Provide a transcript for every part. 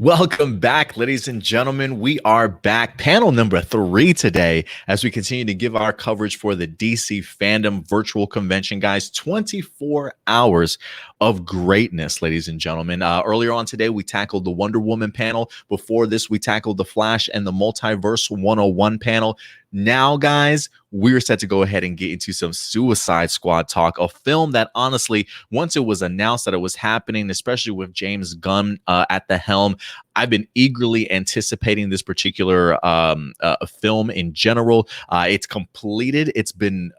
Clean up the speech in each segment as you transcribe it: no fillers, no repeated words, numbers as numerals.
Welcome back, ladies and gentlemen. We are back. Panel number 3 today as we continue to give our coverage for the DC FanDome virtual convention, guys. 24 hours of greatness, ladies and gentlemen. Earlier on today, we tackled the Wonder Woman panel. Before this, we tackled the Flash and the Multiverse 101 panel. Now, guys, we're set to go ahead and get into some Suicide Squad talk, a film that honestly, once it was announced that it was happening, especially with James Gunn at the helm, I've been eagerly anticipating this particular film in general. It's completed. It's been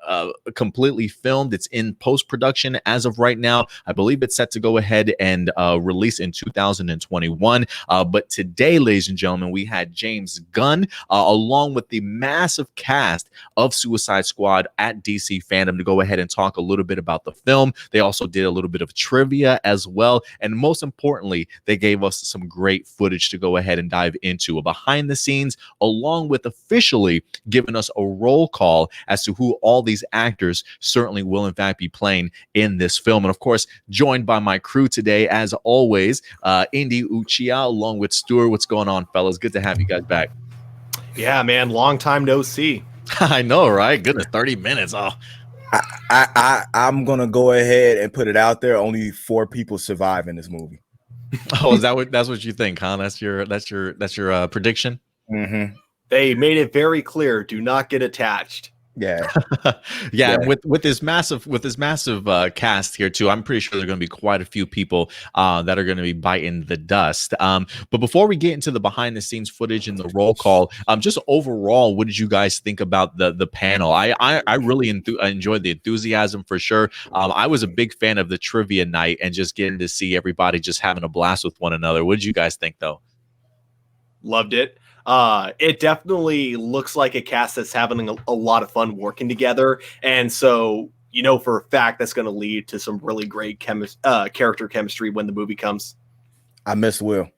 completely filmed. It's in post-production as of right now. I believe it's set to go ahead and release in 2021. But today, ladies and gentlemen, we had James Gunn along with the massive cast of Suicide Squad at DC FanDome to go ahead and talk a little bit about the film. They also did a little bit of trivia as well. And most importantly, they gave us some great footage to go ahead and dive into, a behind the scenes, along with officially giving us a roll call as to who all these actors certainly will in fact be playing in this film. And of course, joined by my crew today, as always, Indy, Uchiha, along with Stewart. What's going on, fellas? Good to have you guys back. Yeah, man, long time no see. I know, right? Goodness, 30 minutes. Oh, I'm gonna go ahead and put it out there. Only 4 people survive in this movie. Oh, is that's what you think, huh? That's your prediction? Mm-hmm. They made it very clear: do not get attached. Yeah. With this massive cast here too, I'm pretty sure there are going to be quite a few people that are going to be biting the dust. But before we get into the behind the scenes footage and the roll call, just overall, what did you guys think about the panel? I really enjoyed the enthusiasm for sure. I was a big fan of the trivia night and just getting to see everybody just having a blast with one another. What did you guys think though? Loved it. It definitely looks like a cast that's having a lot of fun working together. And so, you know, for a fact, that's going to lead to some really great character chemistry when the movie comes. I miss Will.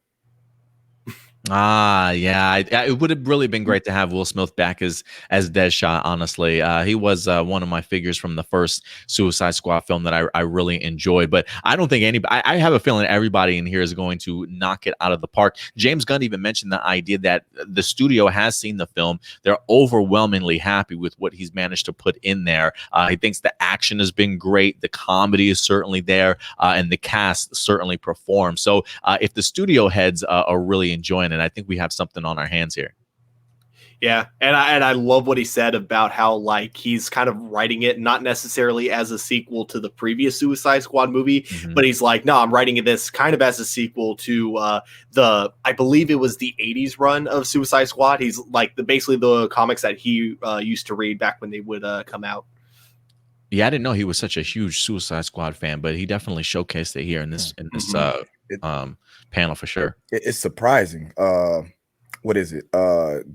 Yeah, it would have really been great to have Will Smith back as Deadshot. Honestly, he was one of my figures from the first Suicide Squad film that I really enjoyed. But I don't think I have a feeling everybody in here is going to knock it out of the park. James Gunn even mentioned the idea that the studio has seen the film. They're overwhelmingly happy with what he's managed to put in there. He thinks the action has been great, the comedy is certainly there, and the cast certainly performs. So if the studio heads are really enjoying it, I think we have something on our hands here. Yeah, and I love what he said about how like he's kind of writing it not necessarily as a sequel to the previous Suicide Squad movie, but he's like, no, I'm writing this kind of as a sequel to I believe it was the 80s run of Suicide Squad. He's like basically the comics that he used to read back when they would come out. Yeah, I didn't know he was such a huge Suicide Squad fan, but he definitely showcased it here in this panel for sure. It's surprising. What is it?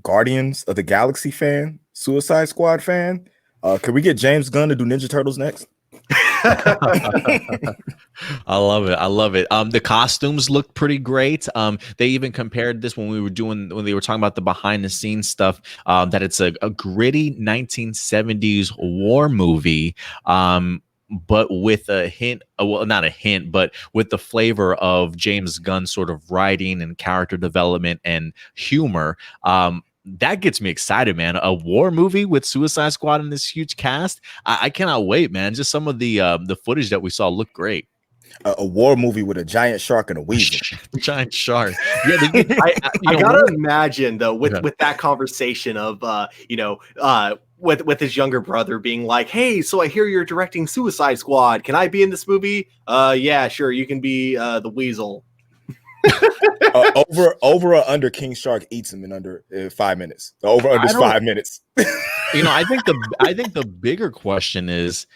Guardians of the Galaxy fan, Suicide Squad fan. Can we get James Gunn to do Ninja Turtles next? I love it. The costumes look pretty great. They even compared this when they were talking about the behind the scenes stuff, that it's a gritty 1970s war movie, but with a hint, well, not a hint, but with the flavor of James Gunn sort of writing and character development and humor. That gets me excited, man. A war movie with Suicide Squad and this huge cast. I cannot wait, man. Just some of the footage that we saw looked great. A war movie with a giant shark and a weasel. Giant shark. Yeah, I gotta imagine though with that conversation of with his younger brother being like, "Hey, so I hear you're directing Suicide Squad. Can I be in this movie?" Yeah, sure. You can be the weasel. Over or under King Shark eats him in under 5 minutes. The over under is 5 minutes. I think the bigger question is,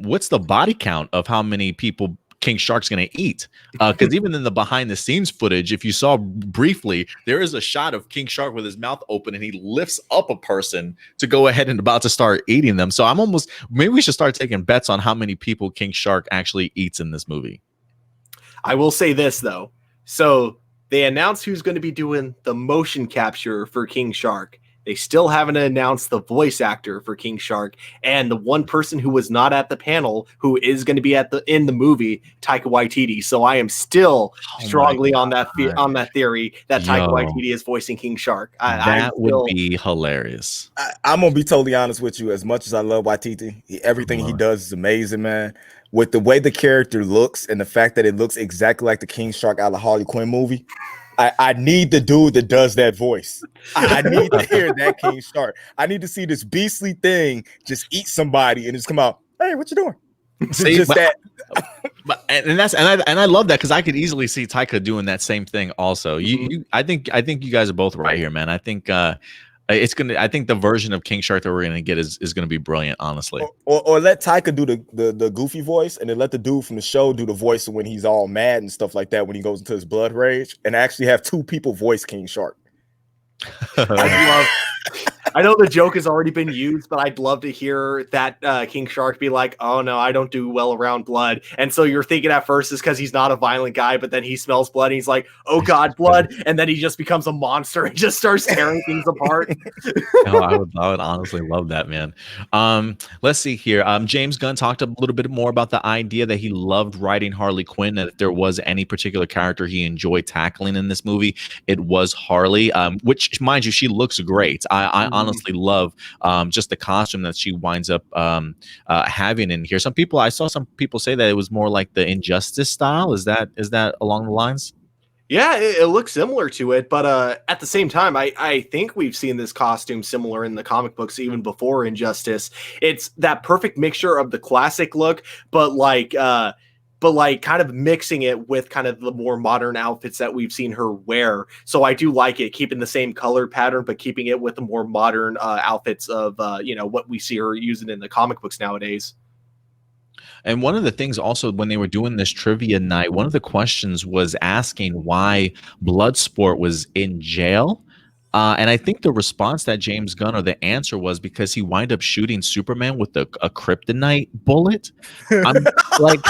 what's the body count of how many people King Shark's going to eat? Because even in the behind the scenes footage, if you saw briefly, there is a shot of King Shark with his mouth open and he lifts up a person to go ahead and about to start eating them. So maybe we should start taking bets on how many people King Shark actually eats in this movie. I will say this though. So they announced who's going to be doing the motion capture for King Shark. they still haven't announced the voice actor for King Shark, and the one person who was not at the panel who is going to be in the movie, Taika Waititi. So I am still strongly on that theory that Taika Waititi is voicing King Shark. That would be hilarious. I'm gonna be totally honest with you. As much as I love Waititi, everything he does is amazing, man. With the way the character looks and the fact that it looks exactly like the King Shark out of the Harley Quinn movie, I need the dude that does that voice. I need to hear that King Shark. I need to see this beastly thing just eat somebody and just come out. Hey, what you doing? See, just that. And I love that because I could easily see Taika doing that same thing. Also, I think you guys are both right here, man. I think I think the version of King Shark that we're gonna get is gonna be brilliant, honestly. Or let Taika do the goofy voice, and then let the dude from the show do the voice when he's all mad and stuff like that when he goes into his blood rage, and actually have two people voice King Shark. I know the joke has already been used, but I'd love to hear that King Shark be like, "Oh no, I don't do well around blood." And so you're thinking at first is because he's not a violent guy, but then he smells blood and he's like, "Oh God, blood!" And then he just becomes a monster and just starts tearing things apart. No, I would honestly love that, man. Let's see here. James Gunn talked a little bit more about the idea that he loved writing Harley Quinn, and if there was any particular character he enjoyed tackling in this movie, it was Harley. Which, mind you, she looks great. I honestly love just the costume that she winds up having in here. I saw some people say that it was more like the Injustice style. Is that along the lines? Yeah, it looks similar to it, but at the same time, I think we've seen this costume similar in the comic books even before Injustice. It's that perfect mixture of the classic look, but like kind of mixing it with kind of the more modern outfits that we've seen her wear. So I do like it, keeping the same color pattern, but keeping it with the more modern outfits of what we see her using in the comic books nowadays. And one of the things also when they were doing this trivia night, one of the questions was asking why Bloodsport was in jail. And I think the response that James Gunn, or the answer, was because he wound up shooting Superman with a kryptonite bullet. I'm like,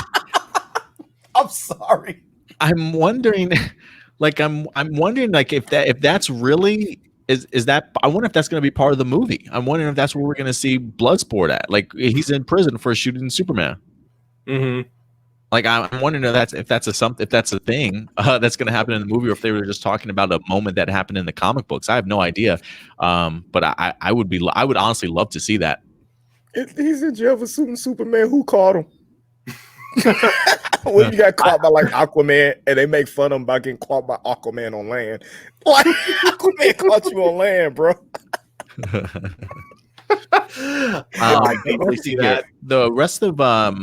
I'm sorry. I'm wondering, I'm wondering, if that's really is that. I wonder if that's going to be part of the movie. I'm wondering if that's where we're going to see Bloodsport at. Like, he's in prison for shooting Superman. Mm-hmm. Like, I'm wondering if that's a thing that's going to happen in the movie, or if they were just talking about a moment that happened in the comic books. I have no idea. But I would honestly love to see that. If he's in jail for shooting Superman, who caught him? When you got caught by like Aquaman, and they make fun of him about getting caught by Aquaman on land. Like, Aquaman caught you on land, bro. I totally see that. The rest of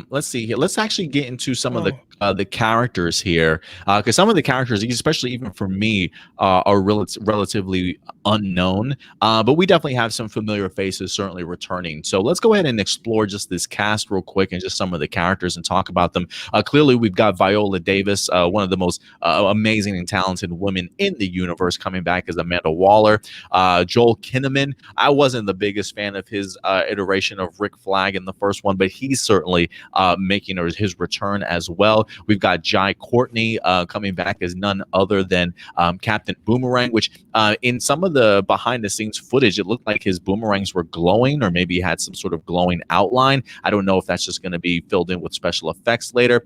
let's see here. Let's actually get into some of the characters here, because some of the characters, especially even for me, are relatively unknown. But we definitely have some familiar faces certainly returning. So let's go ahead and explore just this cast real quick and just some of the characters and talk about them. Clearly, we've got Viola Davis, one of the most amazing and talented women in the universe, coming back as Amanda Waller. Joel Kinnaman. I wasn't the biggest fan of his iteration of Rick Flag in the first one, but he's certainly making his return as well. We've got Jai Courtney coming back as none other than Captain Boomerang, which in some of the behind the scenes footage, it looked like his boomerangs were glowing, or maybe had some sort of glowing outline. I don't know if that's just going to be filled in with special effects later.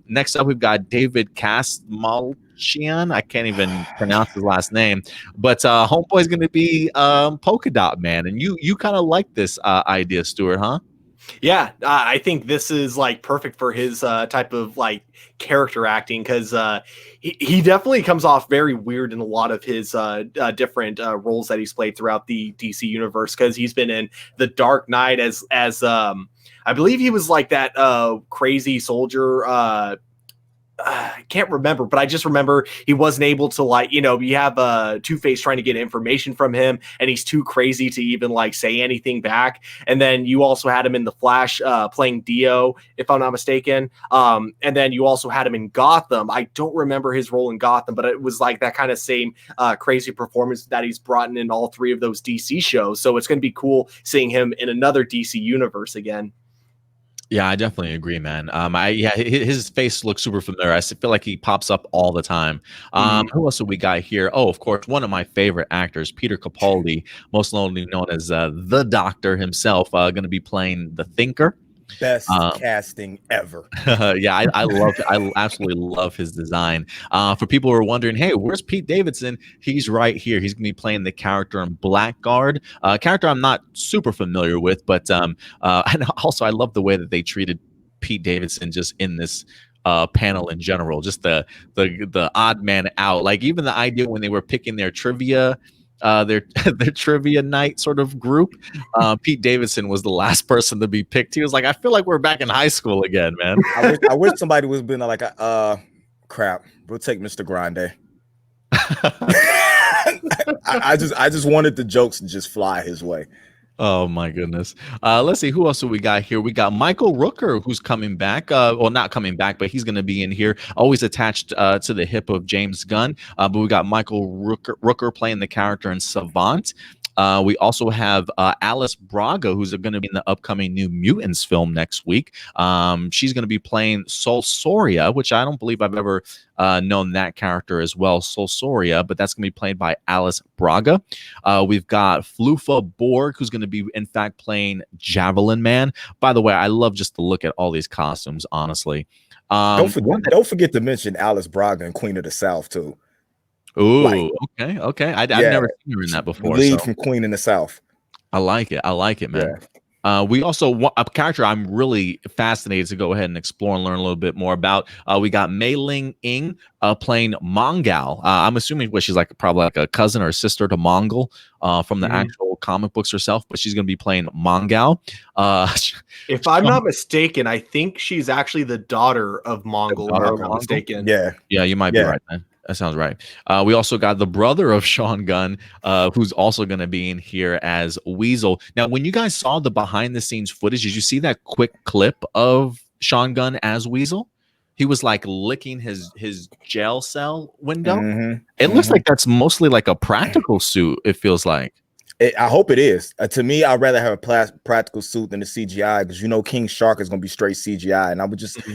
Next up, we've got David Castmalchian. I can't even pronounce his last name, but Homeboy is going to be Polka-Dot Man. And you kind of like this idea, Stewart, huh? Yeah, I think this is like perfect for his type of like character acting, because he definitely comes off very weird in a lot of his different roles that he's played throughout the DC universe. Because he's been in The Dark Knight as I believe he was like that crazy soldier. I can't remember, but I just remember he wasn't able to you have Two-Face trying to get information from him, and he's too crazy to even like say anything back. And then you also had him in The Flash playing Dio, if I'm not mistaken. And then you also had him in Gotham. I don't remember his role in Gotham, but it was like that kind of same crazy performance that he's brought in all three of those DC shows. So it's going to be cool seeing him in another DC universe again. Yeah, I definitely agree, man. His face looks super familiar. Feel like he pops up all the time. Who else do we got here? Oh, of course, one of my favorite actors, Peter Capaldi, most known as the Doctor himself, going to be playing the Thinker. Best casting ever. Yeah, I absolutely love his design. For people who are wondering, hey, where's Pete Davidson? He's right here. He's gonna be playing the character in Blackguard, a character I'm not super familiar with, but and also I love the way that they treated Pete Davidson just in this panel in general, just the odd man out. Like even the idea when they were picking their trivia their their trivia night sort of group. Pete Davidson was the last person to be picked. He was like, I feel like we're back in high school again, man. I wish somebody was been like, crap, we'll take Mr. Grande. I just wanted the jokes to just fly his way. Oh my goodness. Let's see who else do we got here. We got Michael Rooker, who's coming back. Well, not coming back, but he's going to be in here, always attached to the hip of James Gunn. But we got Michael Rooker playing the character in Savant. We also have Alice Braga, who's going to be in the upcoming New Mutants film next week. She's going to be playing Solsoria, which I don't believe I've ever known that character as well, Solsoria, but that's going to be played by Alice Braga. We've got Flufa Borg, who's going to be, in fact, playing Javelin Man. By the way, I love just to look at all these costumes, honestly. Don't forget to mention Alice Braga and Queen of the South, too. Ooh, okay. I've never seen her in that before. Lead from Queen in the South. I like it, man. Yeah. We also a character I'm really fascinated to go ahead and explore and learn a little bit more about. We got Mei Ling Ing playing Mongal. I'm assuming she's probably like a cousin or sister to Mongol from the actual comic books herself, but she's going to be playing Mongal. If I'm not mistaken, I think she's actually the daughter of Mongol. If I'm not mistaken. Yeah, you might be right, man. That sounds right. We also got the brother of Sean Gunn, who's also going to be in here as Weasel. Now, when you guys saw the behind-the-scenes footage, did you see that quick clip of Sean Gunn as Weasel? He was like licking his jail cell window. It looks like that's mostly like a practical suit, it feels like. I hope it is. To me, I'd rather have a practical suit than the CGI, because King Shark is going to be straight CGI, and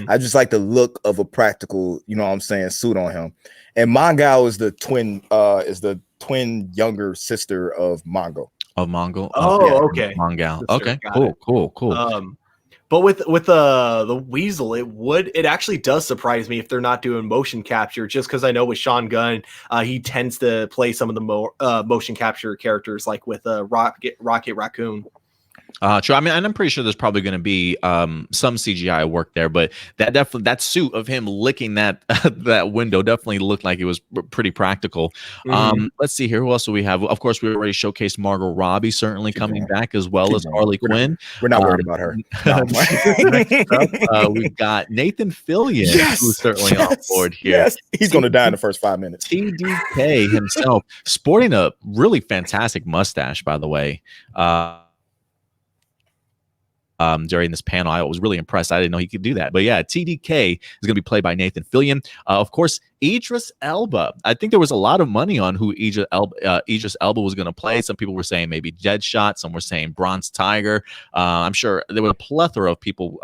I just like the look of a practical, suit on him. And Mongal is the twin younger sister of Mongo. Oh, okay. Mongal. Sister, okay, cool. But with the Weasel, it actually does surprise me if they're not doing motion capture, just because I know with Sean Gunn, he tends to play some of the motion capture characters, like with Rocket Raccoon. True. I mean, and I'm pretty sure there's probably going to be some CGI work there, but that suit of him licking that that window definitely looked like it was pretty practical. Let's see here. Who else do we have? Of course, we already showcased Margot Robbie, certainly coming back, as well as Harley Quinn. We're not worried about her. Next up, we've got Nathan Fillion, who's certainly on board here. Yes, he's going to die in the first 5 minutes. T.D.K. himself, sporting a really fantastic mustache, by the way. During this panel, I was really impressed. I didn't know he could do that. But yeah, T.D.K. is going to be played by Nathan Fillion. Of course, Idris Elba. I think there was a lot of money on who Idris Elba was going to play. Some people were saying maybe Deadshot. Some were saying Bronze Tiger. I'm sure there were a plethora of people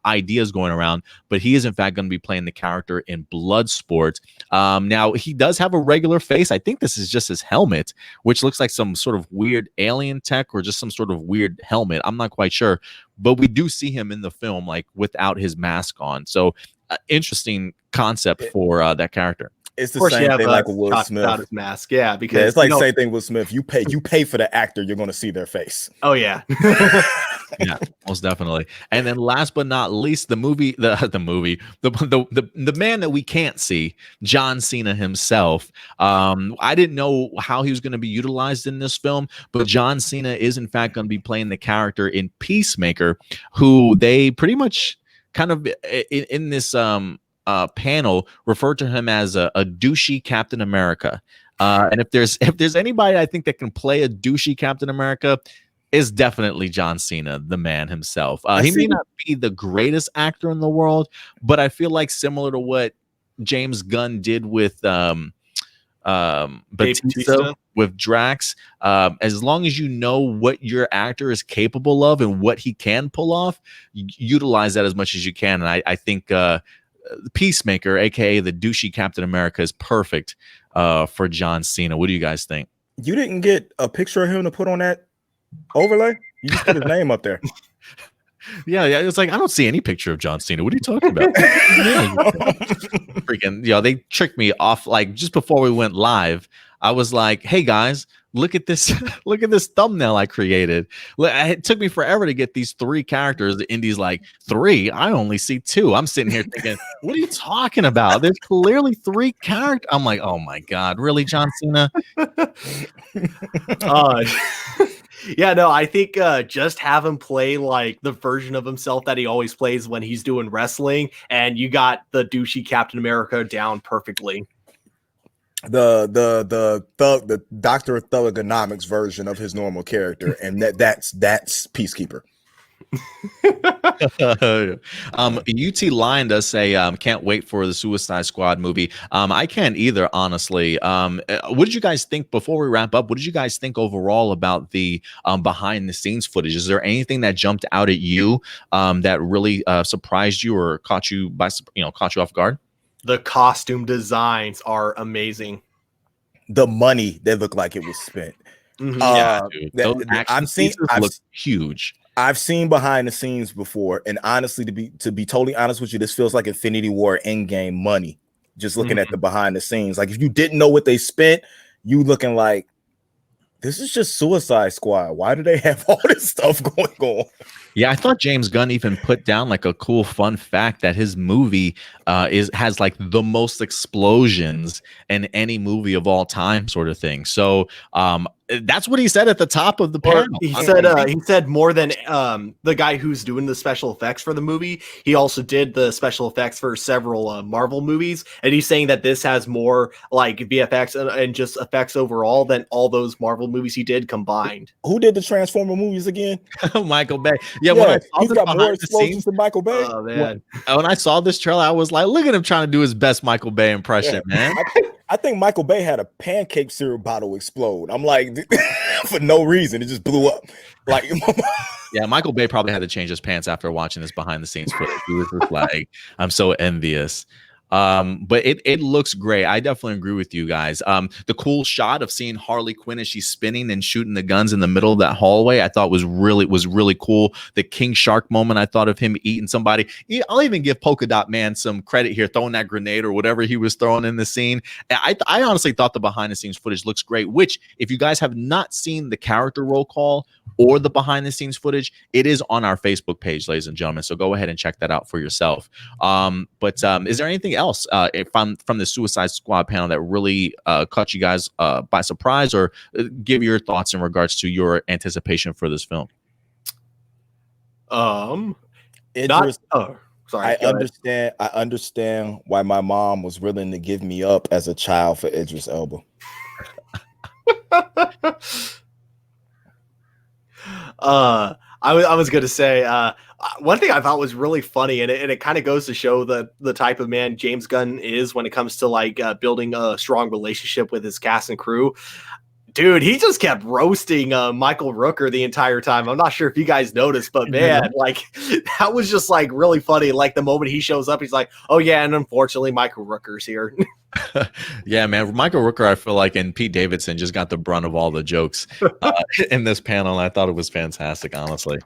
ideas going around, but he is in fact going to be playing the character in Bloodsport. Now, he does have a regular face. I think this is just his helmet, which looks like some sort of weird alien tech or just some sort of weird helmet. I'm not quite sure, but we do see him in the film like without his mask on. So interesting concept for that character. It's the same thing like with Will Smith. Without his mask, yeah, because it's like same thing with Smith. You pay for the actor, you're going to see their face. Oh yeah. Yeah, most definitely. And then last but not least, the man that we can't see, John Cena himself. I didn't know how he was going to be utilized in this film, but John Cena is in fact going to be playing the character in Peacemaker, who they pretty much kind of in this panel referred to him as a douchey Captain America. And if there's anybody I think that can play a douchey Captain America, is definitely John Cena, the man himself. He may not be the greatest actor in the world, but I feel like similar to what James Gunn did with Batista with Drax, as long as you know what your actor is capable of and what he can pull off, utilize that as much as you can. And I think Peacemaker, aka the douchey Captain America, is perfect for John Cena. What do you guys think? You didn't get a picture of him to put on that overlay? You just put his name up there. Yeah, it's like I don't see any picture of John Cena. What are you talking about? Freaking, they tricked me off. Like just before we went live, I was like, "Hey guys, look at this! Look at this thumbnail I created." It took me forever to get these 3 characters. The Indy's like 3. I only see 2. I'm sitting here thinking, "What are you talking about? There's clearly 3 characters." I'm like, "Oh my god, really, John Cena?" Yeah, no, I think just have him play like the version of himself that he always plays when he's doing wrestling, and you got the douchey Captain America down perfectly. The Doctor of Thugonomics version of his normal character, and that's Peacekeeper. UT Lion does say can't wait for the Suicide Squad movie. I can't either, honestly. What did you guys think before we wrap up? What did you guys think overall about the behind the scenes footage? Is there anything that jumped out at you that really surprised you or caught you off guard? The costume designs are amazing. The money that looked like it was spent. Mm-hmm. Yeah, dude. Those action pieces look huge. I've seen behind the scenes before, and honestly, to be totally honest with you, this feels like Infinity War Endgame money. Just looking at the behind the scenes, like if you didn't know what they spent, you looking like this is just Suicide Squad. Why do they have all this stuff going on? Yeah, I thought James Gunn even put down like a cool fun fact that his movie has like the most explosions in any movie of all time, sort of thing. So that's what he said at the top of the panel. He said more than the guy who's doing the special effects for the movie. He also did the special effects for several Marvel movies, and he's saying that this has more like VFX and just effects overall than all those Marvel movies he did combined. Who did the Transformer movies again? Michael Bay. Yeah, when I saw he's got more explosions than Michael Bay. Oh man! When I saw this trailer, I was like, "Look at him trying to do his best Michael Bay impression, man." I think Michael Bay had a pancake syrup bottle explode. I'm like, for no reason, it just blew up. Like, yeah, Michael Bay probably had to change his pants after watching this behind the scenes footage. He was just like, "I'm so envious." But it looks great. I definitely agree with you guys. The cool shot of seeing Harley Quinn as she's spinning and shooting the guns in the middle of that hallway, I thought was really cool. The King Shark moment, I thought of him eating somebody. I'll even give Polka-Dot Man some credit here, throwing that grenade or whatever he was throwing in the scene. I honestly thought the behind the scenes footage looks great, which if you guys have not seen the character roll call or the behind the scenes footage, it is on our Facebook page, ladies and gentlemen. So go ahead and check that out for yourself. But is there anything else from the Suicide Squad panel that really caught you guys by surprise, or give your thoughts in regards to your anticipation for this film? Sorry. I understand why my mom was willing to give me up as a child for Idris Elba. I was going to say one thing I thought was really funny, and it kind of goes to show the type of man James Gunn is when it comes to like building a strong relationship with his cast and crew. Dude, he just kept roasting Michael Rooker the entire time. I'm not sure if you guys noticed, but man, like that was just like really funny. Like the moment he shows up, he's like, "Oh yeah," and unfortunately, Michael Rooker's here. Yeah, man, Michael Rooker, I feel like, and Pete Davidson just got the brunt of all the jokes in this panel, and I thought it was fantastic, honestly.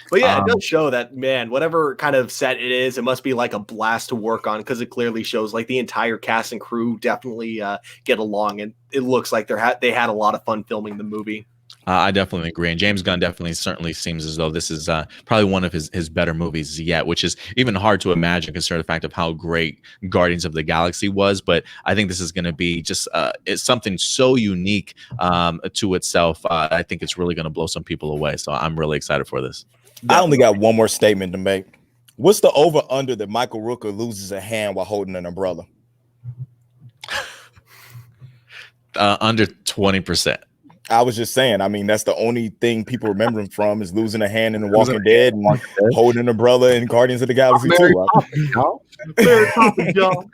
But yeah, it does show that, man, whatever kind of set it is, it must be like a blast to work on, because it clearly shows like the entire cast and crew definitely get along, and it looks like they had a lot of fun filming the movie. I definitely agree. And James Gunn certainly seems as though this is probably one of his better movies yet, which is even hard to imagine considering the fact of how great Guardians of the Galaxy was. But I think this is going to be just it's something so unique to itself. I think it's really going to blow some people away. So I'm really excited for this. I only got one more statement to make. What's the over under that Michael Rooker loses a hand while holding an umbrella? Under 20%. I was just saying, I mean, that's the only thing people remember him from is losing a hand in The Walking Dead and holding an umbrella in Guardians of the Galaxy 2. Mary Poppins, y'all.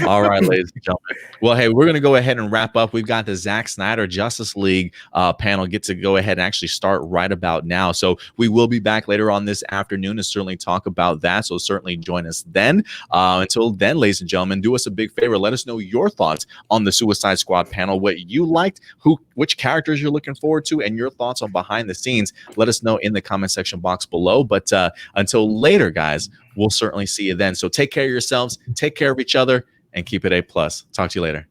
All right, ladies and gentlemen. Well, hey, we're going to go ahead and wrap up. We've got the Zack Snyder Justice League panel get to go ahead and actually start right about now. So we will be back later on this afternoon to certainly talk about that. So certainly join us then. Until then, ladies and gentlemen, do us a big favor. Let us know your thoughts on the Suicide Squad panel, what you liked, which characters you're looking forward to, and your thoughts on behind the scenes. Let us know in the comment section box below. But until later, guys, we'll certainly see you then. So take care of yourselves, take care of each other, and keep it A+. Talk to you later.